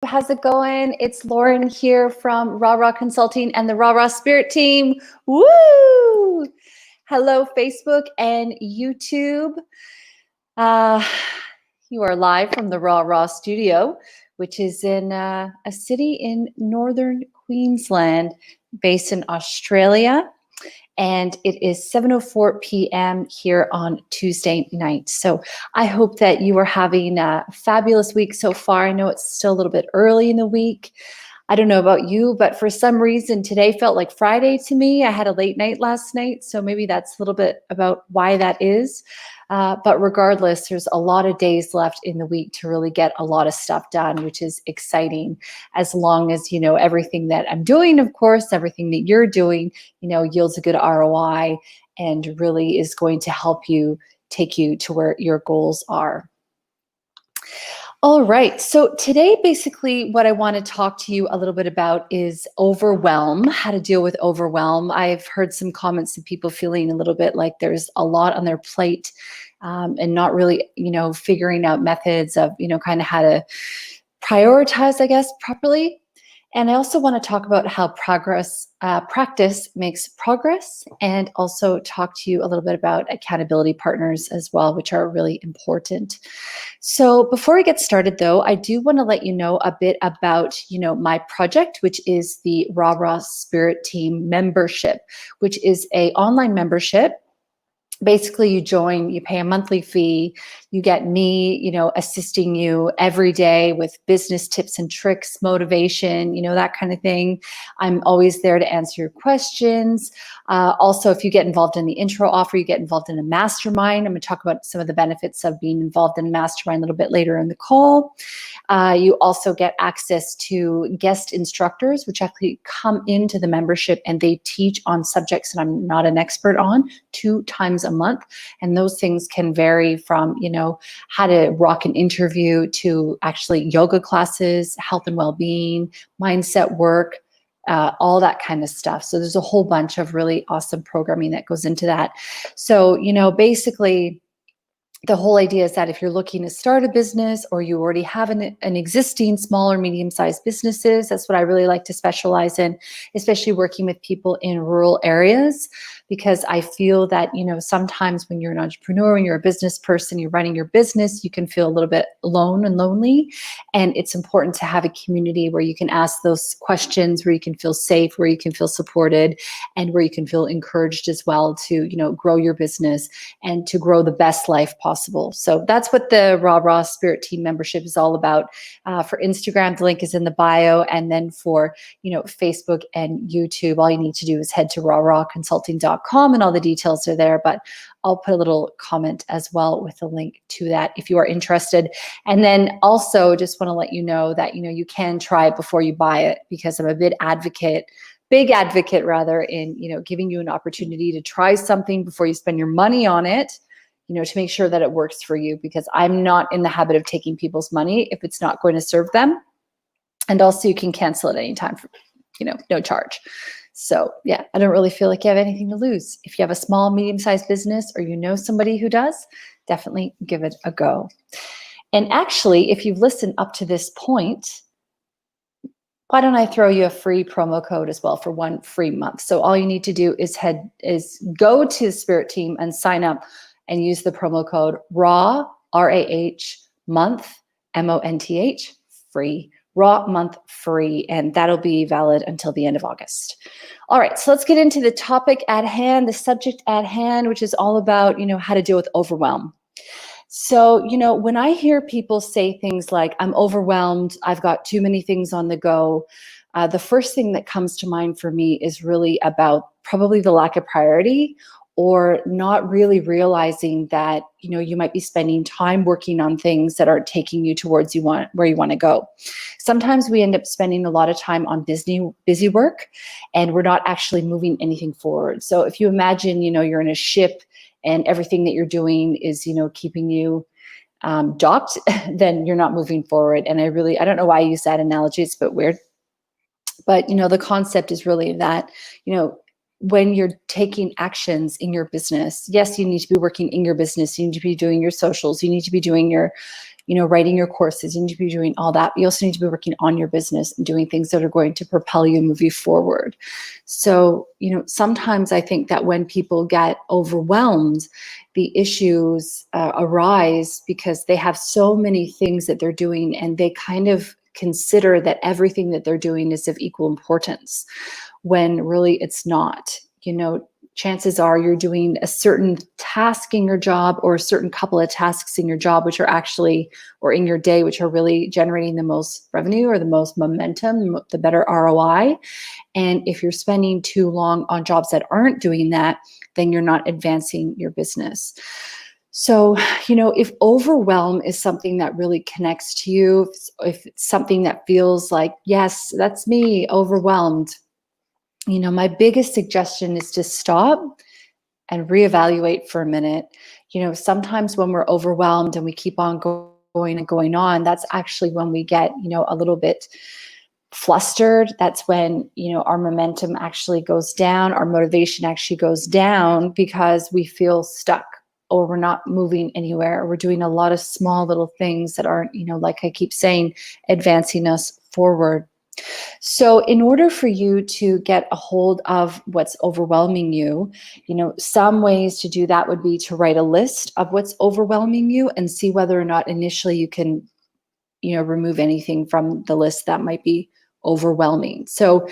How's it going? It's Lauren here from Raw Consulting and the Raw Spirit team. Woo! Hello, Facebook and YouTube. You are live from the Raw Studio, which is in a city in northern Queensland, based in Australia. And it is 7:04 p.m. here on Tuesday night. So I hope that you are having a fabulous week so far. I know it's still a little bit early in the week. I don't know about you, but for some reason today felt like Friday to me. I had a late night last night, so maybe that's a little bit about why that is. But regardless, there's a lot of days left in the week to really get a lot of stuff done, which is exciting, as long as, you know, everything that I'm doing, of course, everything that you're doing, you know, yields a good ROI and really is going to help you take you to where your goals are. All right, so today basically what I want to talk to you a little bit about is overwhelm, how to deal with overwhelm. I've heard some comments of people feeling a little bit like there's a lot on their plate and not really, you know, figuring out methods of, you know, kind of how to prioritize, I guess, properly. And I also want to talk about how practice makes progress, and also talk to you a little bit about accountability partners as well, which are really important. So before we get started though, I do want to let you know a bit about, you know, my project, which is the Raw Spirit Team membership, which is an online membership. Basically, you join, you pay a monthly fee, you get me, you know, assisting you every day with business tips and tricks, motivation, you know, that kind of thing. I'm always there to answer your questions. Also, if you get involved in the intro offer, you get involved in a mastermind. I'm going to talk about some of the benefits of being involved in a mastermind a little bit later in the call. You also get access to guest instructors, which actually come into the membership and they teach on subjects that I'm not an expert on 2 times a month. And those things can vary from, you know, how to rock an interview to actually yoga classes, health and well-being, mindset work, all that kind of stuff. So there's a whole bunch of really awesome programming that goes into that. So, you know, basically, the whole idea is that if you're looking to start a business or you already have an existing small or medium-sized businesses, that's what I really like to specialize in, especially working with people in rural areas, because I feel that, you know, sometimes when you're an entrepreneur, when you're a business person, you're running your business, you can feel a little bit alone and lonely. And it's important to have a community where you can ask those questions, where you can feel safe, where you can feel supported, and where you can feel encouraged as well to, you know, grow your business and to grow the best life possible. So that's what the Raw Spirit Team membership is all about. For Instagram, the link is in the bio. And then for, you know, Facebook and YouTube, all you need to do is head to rawconsulting.com and all the details are there. But I'll put a little comment as well with a link to that if you are interested. And then also just want to let you know that, you know, you can try it before you buy it, because I'm a big advocate rather, in, you know, giving you an opportunity to try something before you spend your money on it, you know, to make sure that it works for you, because I'm not in the habit of taking people's money if it's not going to serve them. And also you can cancel at any time for, you know, no charge. So yeah, I don't really feel like you have anything to lose. If you have a small, medium-sized business or you know somebody who does, definitely give it a go. And actually, if you've listened up to this point, why don't I throw you a free promo code as well for 1 free month? So all you need to do is go to the Spirit Team and sign up and use the promo code RAH, R-A-H, month, M-O-N-T-H, free. Raw month free, and that'll be valid until the end of August. All right, so let's get into the topic at hand, the subject at hand, which is all about, you know, how to deal with overwhelm. So, you know, when I hear people say things like, I'm overwhelmed, I've got too many things on the go, the first thing that comes to mind for me is really about probably the lack of priority, or not really realizing that, you know, you might be spending time working on things that aren't taking you towards where you want to go. Sometimes we end up spending a lot of time on busy work, and we're not actually moving anything forward. So if you imagine, you know, you're in a ship and everything that you're doing is, you know, keeping you docked, then you're not moving forward. And I don't know why I use that analogy. It's a bit weird. But, you know, the concept is really that, you know, when you're taking actions in your business, yes, you need to be working in your business. You need to be doing your socials. You need to be doing your writing your courses. You need to be doing all that. You also need to be working on your business and doing things that are going to propel you and move you forward. So, sometimes I think that when people get overwhelmed, the issues arise because they have so many things that they're doing, and they kind of consider that everything that they're doing is of equal importance, when really it's not. Chances are you're doing a certain task in your job, or a certain couple of tasks in your job, which are actually, or in your day, which are really generating the most revenue or the most momentum, the better ROI. And if you're spending too long on jobs that aren't doing that, then you're not advancing your business. So, if overwhelm is something that really connects to you, if it's something that feels like, yes, that's me, overwhelmed, my biggest suggestion is to stop and reevaluate for a minute. Sometimes when we're overwhelmed and we keep on going and going on, that's actually when we get, a little bit flustered. That's when, our momentum actually goes down, our motivation actually goes down, because we feel stuck, or we're not moving anywhere, or we're doing a lot of small little things that aren't, like I keep saying, advancing us forward. So in order for you to get a hold of what's overwhelming you, some ways to do that would be to write a list of what's overwhelming you and see whether or not initially you can, remove anything from the list that might be overwhelming. So,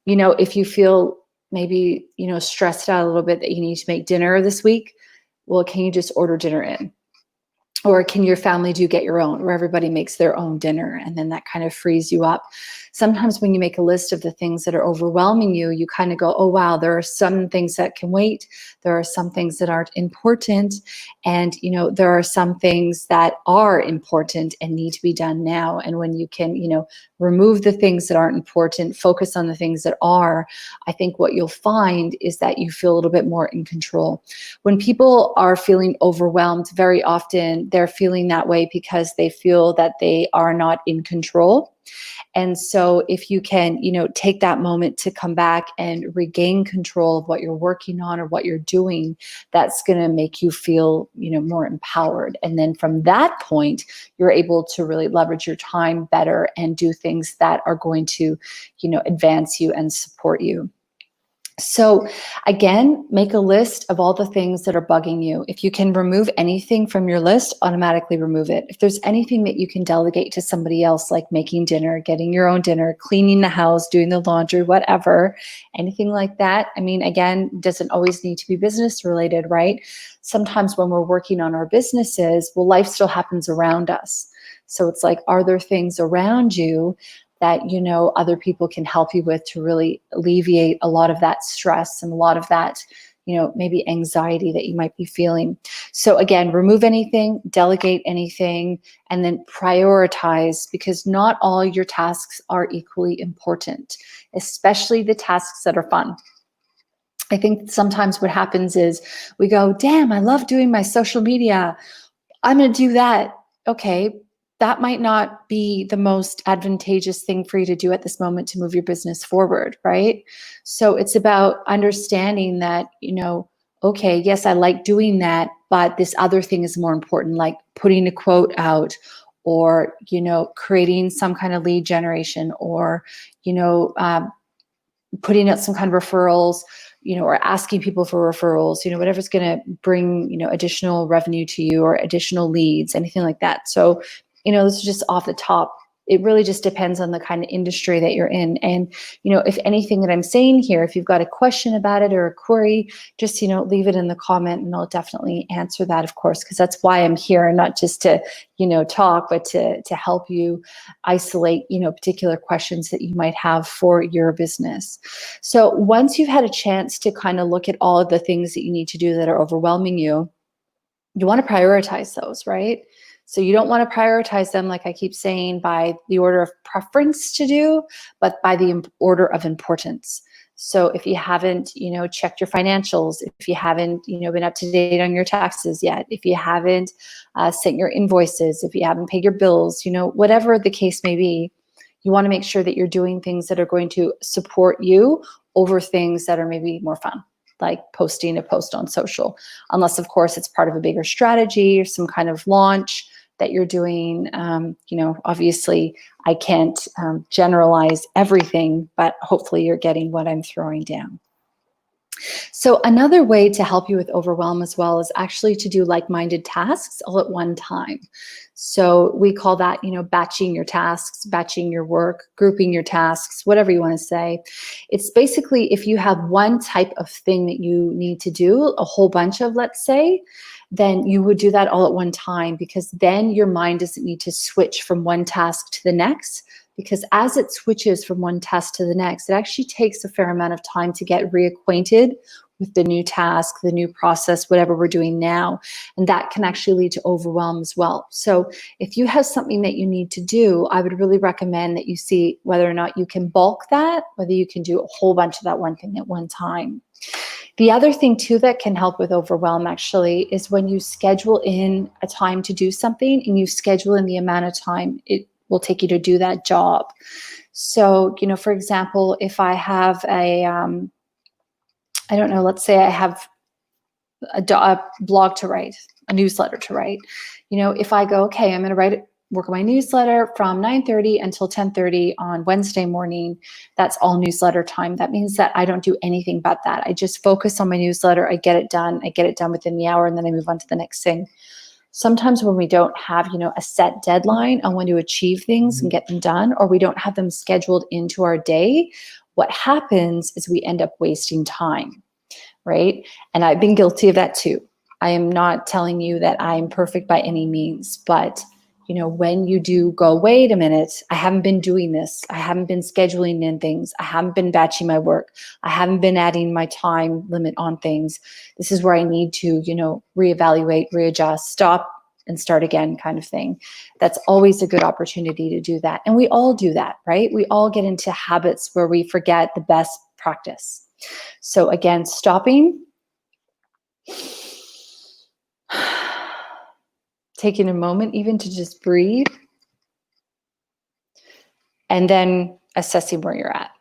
if you feel maybe, stressed out a little bit that you need to make dinner this week, well, can you just order dinner in? Or can your family get your own, where everybody makes their own dinner, and then that kind of frees you up? Sometimes when you make a list of the things that are overwhelming you, you kind of go, oh, wow, there are some things that can wait. There are some things that aren't important. And, there are some things that are important and need to be done now. And when you can, remove the things that aren't important, focus on the things that are, I think what you'll find is that you feel a little bit more in control. When people are feeling overwhelmed, very often they're feeling that way because they feel that they are not in control. And so if you can, take that moment to come back and regain control of what you're working on or what you're doing, that's going to make you feel, more empowered. And then from that point, you're able to really leverage your time better and do things that are going to, advance you and support you. So again, make a list of all the things that are bugging you. If you can remove anything from your list, automatically remove it. If there's anything that you can delegate to somebody else, like making dinner, getting your own dinner, cleaning the house, doing the laundry, whatever, anything like that. I mean, again, doesn't always need to be business related, right? Sometimes when we're working on our businesses, well, life still happens around us. So it's like, are there things around you that, other people can help you with to really alleviate a lot of that stress and a lot of that, maybe anxiety that you might be feeling. So again, remove anything, delegate anything, and then prioritize, because not all your tasks are equally important, especially the tasks that are fun. I think sometimes what happens is we go, damn, I love doing my social media. I'm going to do that. Okay. That might not be the most advantageous thing for you to do at this moment to move your business forward, right? So it's about understanding that, okay, yes, I like doing that, but this other thing is more important, like putting a quote out, or, creating some kind of lead generation, or, putting out some kind of referrals, or asking people for referrals, whatever's going to bring, additional revenue to you, or additional leads, anything like that. So, this is just off the top. It really just depends on the kind of industry that you're in. And, if anything that I'm saying here, if you've got a question about it or a query, just, leave it in the comment, and I'll definitely answer that, of course, because that's why I'm here, not just to, talk, but to help you isolate, particular questions that you might have for your business. So once you've had a chance to kind of look at all of the things that you need to do that are overwhelming you, you want to prioritize those, right? So you don't want to prioritize them, like I keep saying, by the order of preference to do, but by the order of importance. So if you haven't, checked your financials, if you haven't, been up to date on your taxes yet, if you haven't sent your invoices, if you haven't paid your bills, whatever the case may be, you want to make sure that you're doing things that are going to support you over things that are maybe more fun, like posting a post on social, unless of course it's part of a bigger strategy or some kind of launch, that you're doing. Obviously I can't generalize everything, but hopefully you're getting what I'm throwing down. So another way to help you with overwhelm as well is actually to do like-minded tasks all at one time. So we call that, batching your tasks, batching your work, grouping your tasks, whatever you want to say. It's basically if you have one type of thing that you need to do, a whole bunch of, let's say, then you would do that all at one time, because then your mind doesn't need to switch from one task to the next. Because as it switches from one task to the next, it actually takes a fair amount of time to get reacquainted with the new task, the new process, whatever we're doing now. And that can actually lead to overwhelm as well. So if you have something that you need to do, I would really recommend that you see whether or not you can bulk that, whether you can do a whole bunch of that one thing at one time. The other thing too that can help with overwhelm actually is when you schedule in a time to do something and you schedule in the amount of time it will take you to do that job. So, for example, if I have let's say I have a blog to write, a newsletter to write. If I go, okay, I'm going to work on my newsletter from 9:30 until 10:30 on Wednesday morning, that's all newsletter time. That means that I don't do anything but that. I just focus on my newsletter. I get it done. I get it done within the hour, and then I move on to the next thing. Sometimes when we don't have, a set deadline on when to achieve things and get them done, or we don't have them scheduled into our day, what happens is we end up wasting time, right? And I've been guilty of that too. I am not telling you that I'm perfect by any means, but when you do go, wait a minute, I haven't been doing this. I haven't been scheduling in things. I haven't been batching my work. I haven't been adding my time limit on things. This is where I need to, reevaluate, readjust, stop and start again kind of thing. That's always a good opportunity to do that. And we all do that, right? We all get into habits where we forget the best practice. So again, stopping, taking a moment even to just breathe, and then assessing where you're at.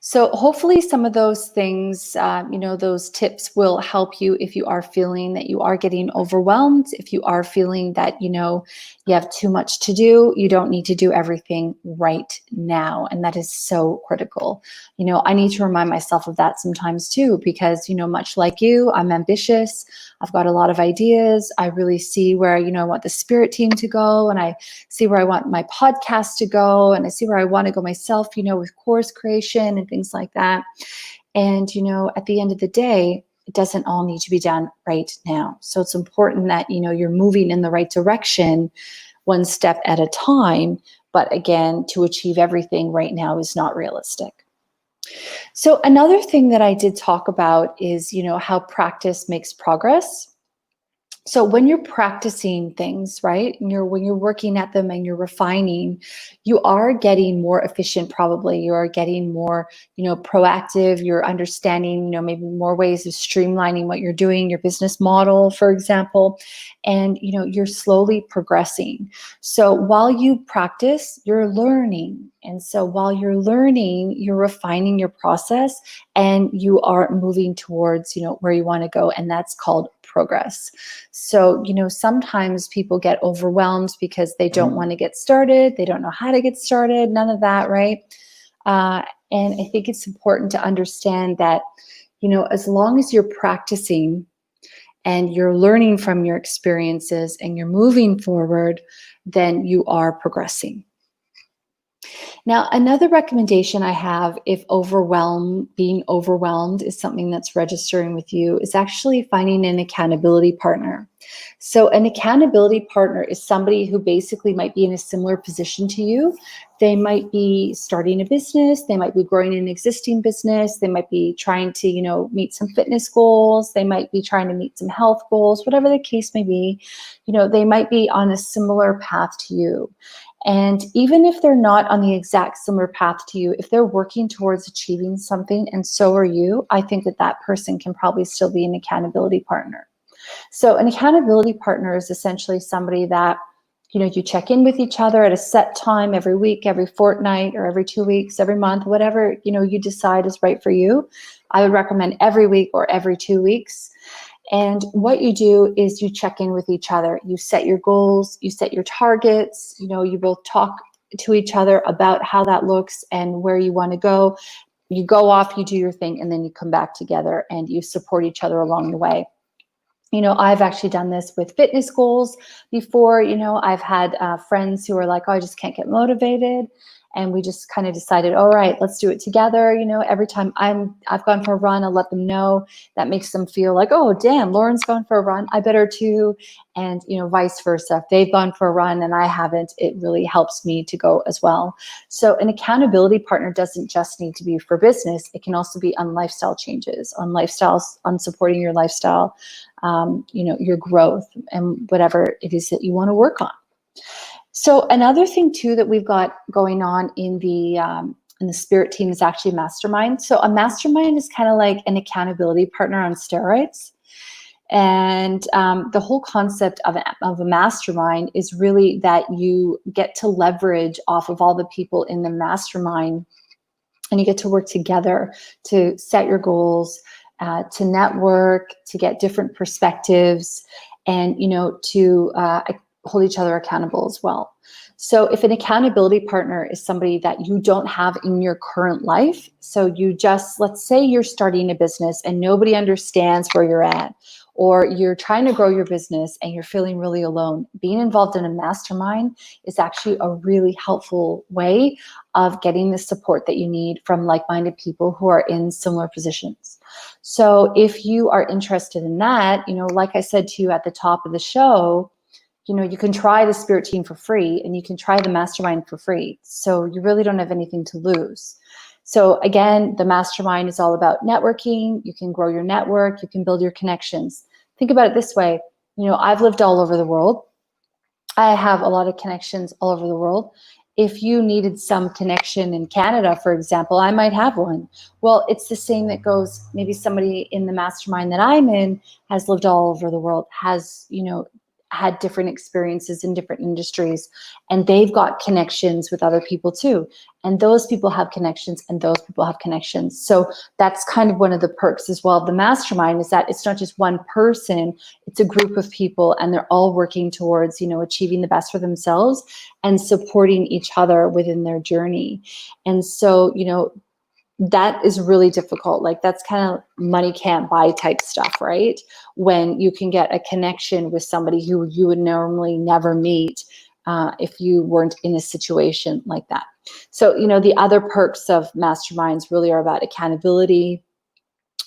So hopefully some of those things, those tips will help you if you are feeling that you are getting overwhelmed, if you are feeling that, you have too much to do. You don't need to do everything right now. And that is so critical. I need to remind myself of that sometimes too, because, much like you, I'm ambitious. I've got a lot of ideas. I really see where, I want the spirit team to go, and I see where I want my podcast to go, and I see where I want to go myself, with course creation and things like that. And, at the end of the day, it doesn't all need to be done right now. So it's important that, you're moving in the right direction, one step at a time. But again, to achieve everything right now is not realistic. So another thing that I did talk about is, how practice makes progress. So when you're practicing things, right, and when you're working at them and you're refining, you are getting more efficient probably. You are getting more, proactive. You're understanding, maybe more ways of streamlining what you're doing, your business model, for example, and, you're slowly progressing. So while you practice, you're learning. And so while you're learning, you're refining your process and you are moving towards, where you want to go. And that's called progress. So, sometimes people get overwhelmed because they don't want to get started. They don't know how to get started. None of that, right? And I think it's important to understand that, as long as you're practicing and you're learning from your experiences and you're moving forward, then you are progressing. Now, another recommendation I have if being overwhelmed is something that's registering with you is actually finding an accountability partner. So an accountability partner is somebody who basically might be in a similar position to you. They might be starting a business. They might be growing an existing business. They might be trying to, meet some fitness goals. They might be trying to meet some health goals, whatever the case may be. They might be on a similar path to you. And even if they're not on the exact similar path to you, if they're working towards achieving something and so are you, I think that person can probably still be an accountability partner. So an accountability partner is essentially somebody that, you check in with each other at a set time every week, every fortnight, or every 2 weeks, every month, whatever, you decide is right for you. I would recommend every week or every 2 weeks. And what you do is you check in with each other. You set your goals, you set your targets, you both talk to each other about how that looks and where you want to go. You go off, you do your thing, and then you come back together and you support each other along the way. I've actually done this with fitness goals before. I've had friends who are like, oh, I just can't get motivated. And we just kind of decided, all right, let's do it together. Every time I've gone for a run, I'll let them know. That makes them feel like, oh, damn, Lauren's gone for a run, I better too. And, vice versa. If they've gone for a run and I haven't, it really helps me to go as well. So an accountability partner doesn't just need to be for business. It can also be on lifestyle changes, on supporting your lifestyle, your growth and whatever it is that you want to work on. So another thing too that we've got going on in the spirit team is actually mastermind. So a mastermind is kind of like an accountability partner on steroids. And the whole concept of a mastermind is really that you get to leverage off of all the people in the mastermind, and you get to work together to set your goals, to network, to get different perspectives, and to hold each other accountable as well. So if an accountability partner is somebody that you don't have in your current life, so let's say you're starting a business and nobody understands where you're at, or you're trying to grow your business and you're feeling really alone, being involved in a mastermind is actually a really helpful way of getting the support that you need from like-minded people who are in similar positions. So if you are interested in that, like I said to you at the top of the show, you can try the spirit team for free and you can try the mastermind for free. So you really don't have anything to lose. So again, the mastermind is all about networking. You can grow your network. You can build your connections. Think about it this way. I've lived all over the world. I have a lot of connections all over the world. If you needed some connection in Canada, for example, I might have one. Well, it's the same that goes, maybe somebody in the mastermind that I'm in has lived all over the world, has, had different experiences in different industries, and they've got connections with other people too. And those people have connections and those people have connections. So that's kind of one of the perks as well of the mastermind, is that it's not just one person, it's a group of people and they're all working towards, achieving the best for themselves and supporting each other within their journey. And so, that is really difficult. Like that's kind of money can't buy type stuff, right? When you can get a connection with somebody who you would normally never meet if you weren't in a situation like that. So, the other perks of masterminds really are about accountability,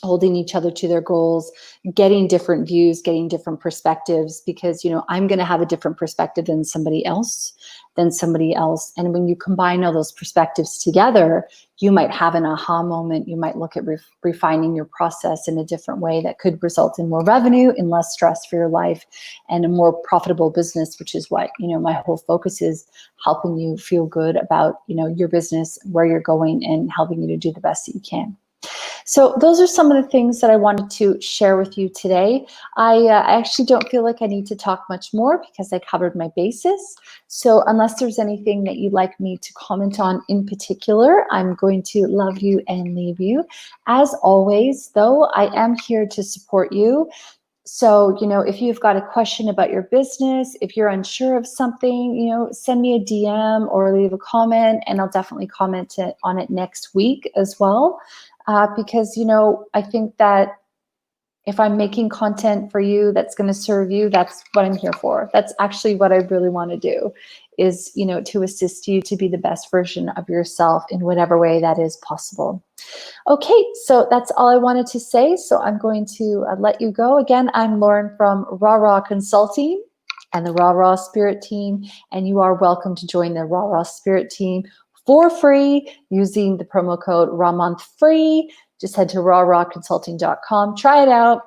holding each other to their goals, getting different views, getting different perspectives, because, I'm going to have a different perspective than somebody else. And when you combine all those perspectives together, you might have an aha moment. You might look at refining your process in a different way that could result in more revenue, in less stress for your life, and a more profitable business, which is what, my whole focus is, helping you feel good about, your business, where you're going, and helping you to do the best that you can. So those are some of the things that I wanted to share with you today. I actually don't feel like I need to talk much more because I covered my bases. So unless there's anything that you'd like me to comment on in particular, I'm going to love you and leave you. As always, though, I am here to support you. So, if you've got a question about your business, if you're unsure of something, send me a DM or leave a comment, and I'll definitely comment on it next week as well. Because, I think that if I'm making content for you that's going to serve you, that's what I'm here for. That's actually what I really want to do, is, to assist you to be the best version of yourself in whatever way that is possible. Okay, so that's all I wanted to say. So I'm going to let you go. Again, I'm Lauren from Raw Consulting and the Raw Spirit Team, and you are welcome to join the Raw Spirit Team for free using the promo code RAWMonthFree. Just head to rawconsulting.com. Try it out.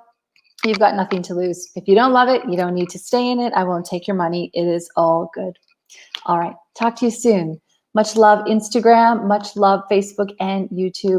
You've got nothing to lose. If you don't love it, you don't need to stay in it. I won't take your money. It is all good. All right. Talk to you soon. Much love, Instagram. Much love, Facebook and YouTube.